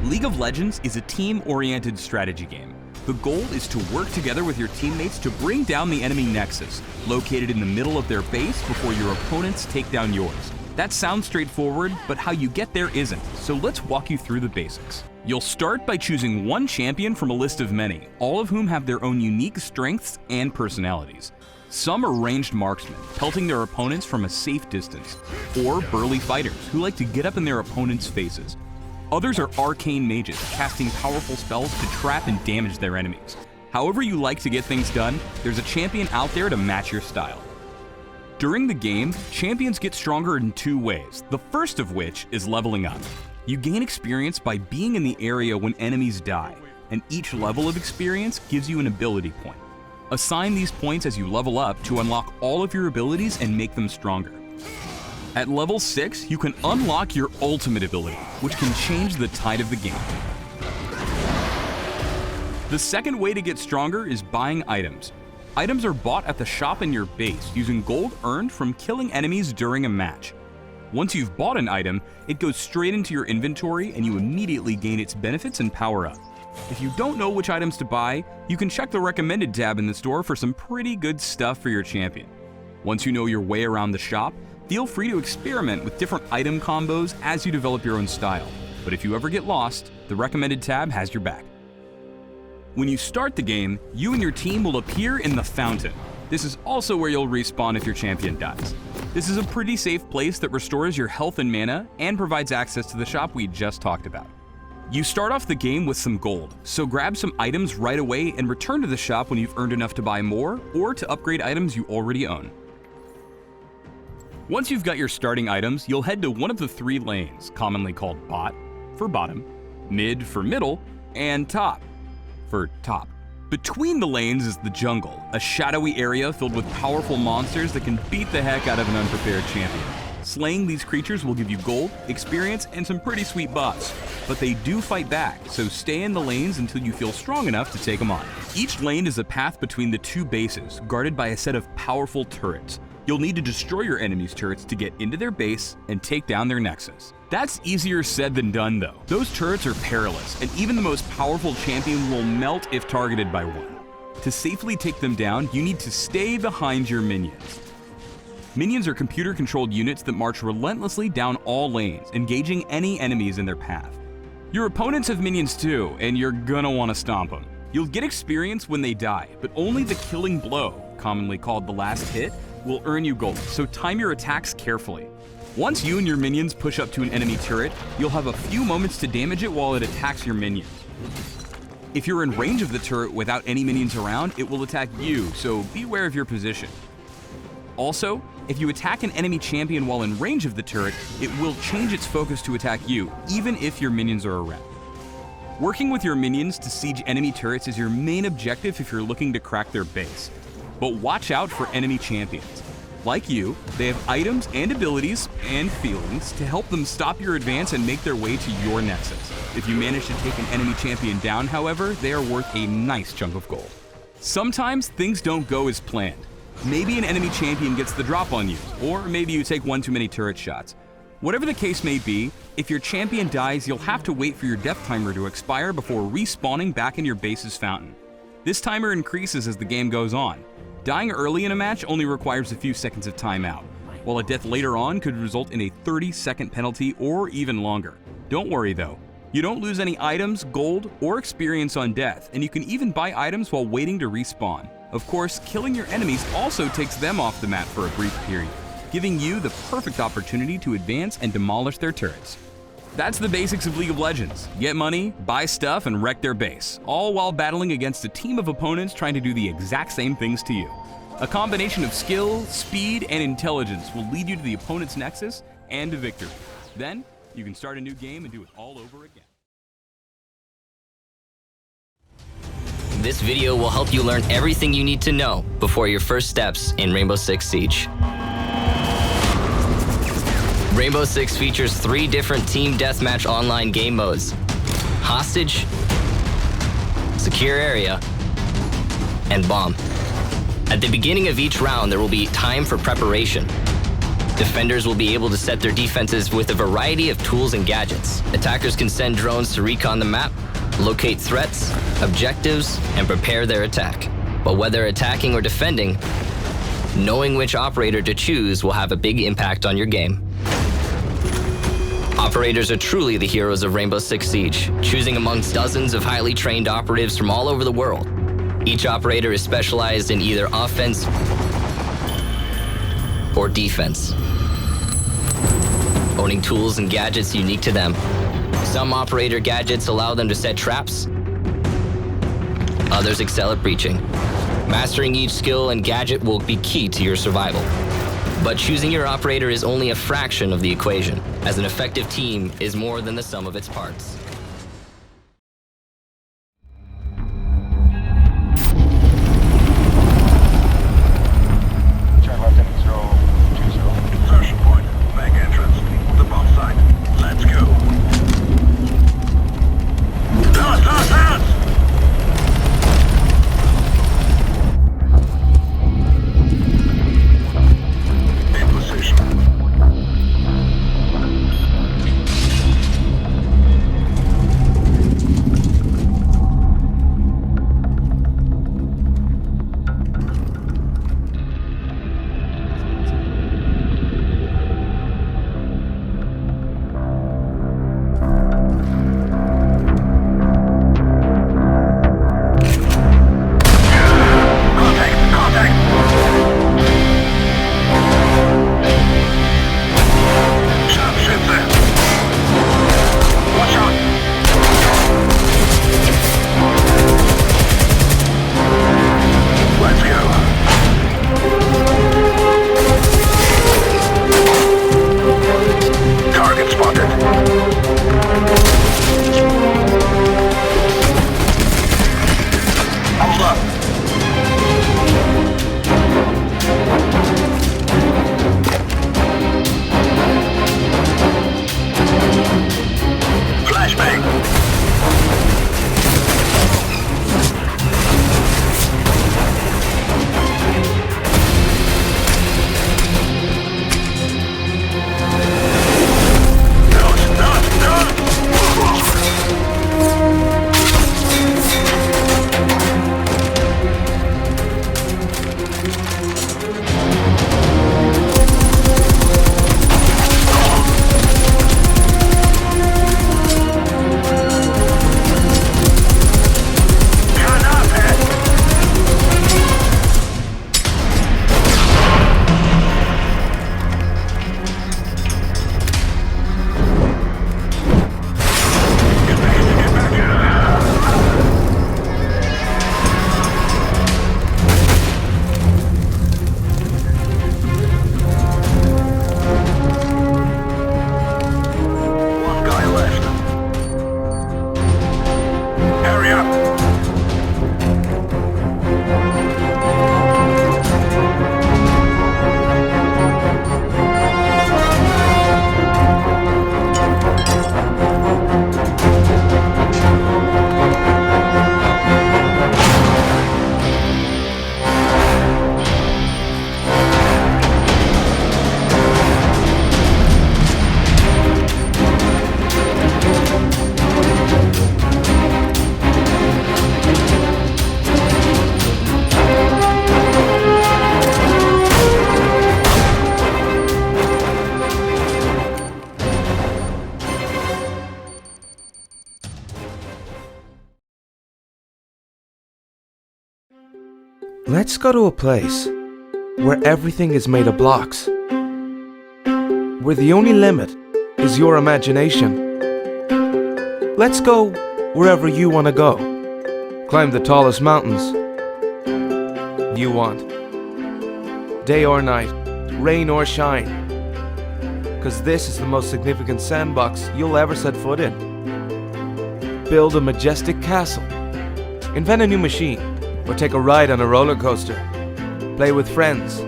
League of Legends is a team-oriented strategy game. The goal is to work together with your teammates to bring down the enemy nexus, located in the middle of their base before your opponents take down yours. That sounds straightforward, but how you get there isn't, so let's walk you through the basics. You'll start by choosing one champion from a list of many, all of whom have their own unique strengths and personalities. Some are ranged marksmen, pelting their opponents from a safe distance, or burly fighters who like to get up in their opponents' faces. Others are arcane mages, casting powerful spells to trap and damage their enemies. However you like to get things done, there's a champion out there to match your style. During the game, champions get stronger in two ways, the first of which is leveling up. You gain experience by being in the area when enemies die, and each level of experience gives you an ability point. Assign these points as you level up to unlock all of your abilities and make them stronger. At level 6, you can unlock your ultimate ability, which can change the tide of the game. The second way to get stronger is buying items. Items are bought at the shop in your base using gold earned from killing enemies during a match. Once you've bought an item, it goes straight into your inventory and you immediately gain its benefits and power up. If you don't know which items to buy, you can check the recommended tab in the store for some pretty good stuff for your champion. Once you know your way around the shop, feel free to experiment with different item combos as you develop your own style. But if you ever get lost, the recommended tab has your back. When you start the game, you and your team will appear in the fountain. This is also where you'll respawn if your champion dies. This is a pretty safe place that restores your health and mana and provides access to the shop we just talked about. You start off the game with some gold, so grab some items right away and return to the shop when you've earned enough to buy more or to upgrade items you already own. Once you've got your starting items, you'll head to one of the 3 lanes, commonly called bot for bottom, mid for middle, and top for top. Between the lanes is the jungle, a shadowy area filled with powerful monsters that can beat the heck out of an unprepared champion. Slaying these creatures will give you gold, experience, and some pretty sweet buffs, but they do fight back, so stay in the lanes until you feel strong enough to take them on. Each lane is a path between the 2 bases, guarded by a set of powerful turrets. You'll need to destroy your enemy's turrets to get into their base and take down their nexus. That's easier said than done though. Those turrets are perilous, and even the most powerful champion will melt if targeted by one. To safely take them down, you need to stay behind your minions. Minions are computer-controlled units that march relentlessly down all lanes, engaging any enemies in their path. Your opponents have minions too, and you're gonna want to stomp them. You'll get experience when they die, but only the killing blow, commonly called the last hit, will earn you gold, so time your attacks carefully. Once you and your minions push up to an enemy turret, you'll have a few moments to damage it while it attacks your minions. If you're in range of the turret without any minions around, it will attack you, so be aware of your position. Also, if you attack an enemy champion while in range of the turret, it will change its focus to attack you, even if your minions are around. Working with your minions to siege enemy turrets is your main objective if you're looking to crack their base. But watch out for enemy champions. Like you, they have items and abilities and feelings to help them stop your advance and make their way to your nexus. If you manage to take an enemy champion down, however, they are worth a nice chunk of gold. Sometimes things don't go as planned. Maybe an enemy champion gets the drop on you, or maybe you take one too many turret shots. Whatever the case may be, if your champion dies, you'll have to wait for your death timer to expire before respawning back in your base's fountain. This timer increases as the game goes on. Dying early in a match only requires a few seconds of timeout, while a death later on could result in a 30-second penalty or even longer. Don't worry though, you don't lose any items, gold, or experience on death, and you can even buy items while waiting to respawn. Of course, killing your enemies also takes them off the map for a brief period, giving you the perfect opportunity to advance and demolish their turrets. That's the basics of League of Legends. Get money, buy stuff, and wreck their base, all while battling against a team of opponents trying to do the exact same things to you. A combination of skill, speed, and intelligence will lead you to the opponent's nexus and to victory. Then, you can start a new game and do it all over again. This video will help you learn everything you need to know before your first steps in Rainbow Six Siege. Rainbow Six features 3 different team deathmatch online game modes: Hostage, Secure Area, and Bomb. At the beginning of each round, there will be time for preparation. Defenders will be able to set their defenses with a variety of tools and gadgets. Attackers can send drones to recon the map, locate threats, objectives, and prepare their attack. But whether attacking or defending, knowing which operator to choose will have a big impact on your game. Operators are truly the heroes of Rainbow Six Siege, choosing amongst dozens of highly trained operatives from all over the world. Each operator is specialized in either offense or defense, owning tools and gadgets unique to them. Some operator gadgets allow them to set traps, others excel at breaching. Mastering each skill and gadget will be key to your survival. But choosing your operator is only a fraction of the equation, as an effective team is more than the sum of its parts. Turn left into 020. Insertion point, back entrance, the bomb site. Let's go. Hands! In position. Let's go to a place where everything is made of blocks, where the only limit is your imagination. Let's go wherever you want to go. Climb the tallest mountains you want. Day or night, rain or shine. Because this is the most significant sandbox you'll ever set foot in. Build a majestic castle. Invent a new machine. Or take a ride on a roller coaster. Play with friends.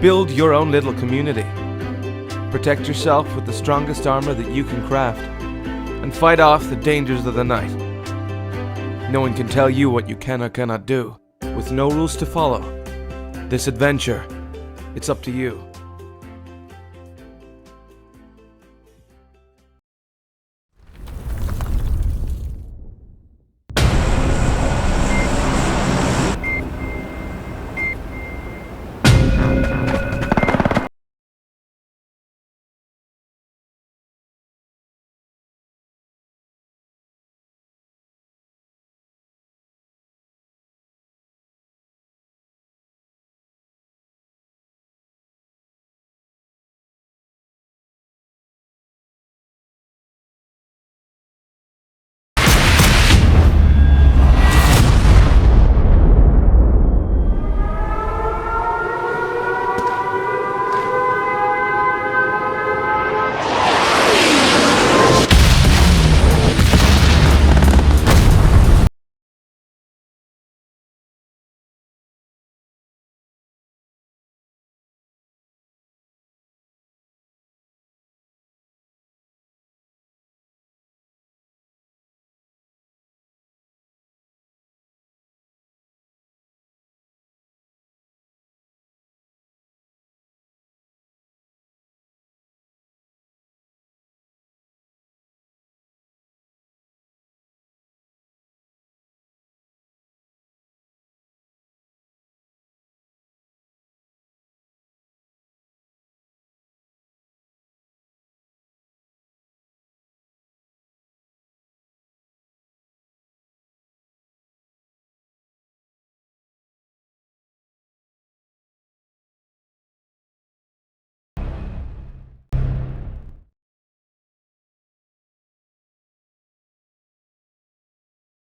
Build your own little community. Protect yourself with the strongest armor that you can craft. And fight off the dangers of the night. No one can tell you what you can or cannot do. With no rules to follow. This adventure, it's up to you.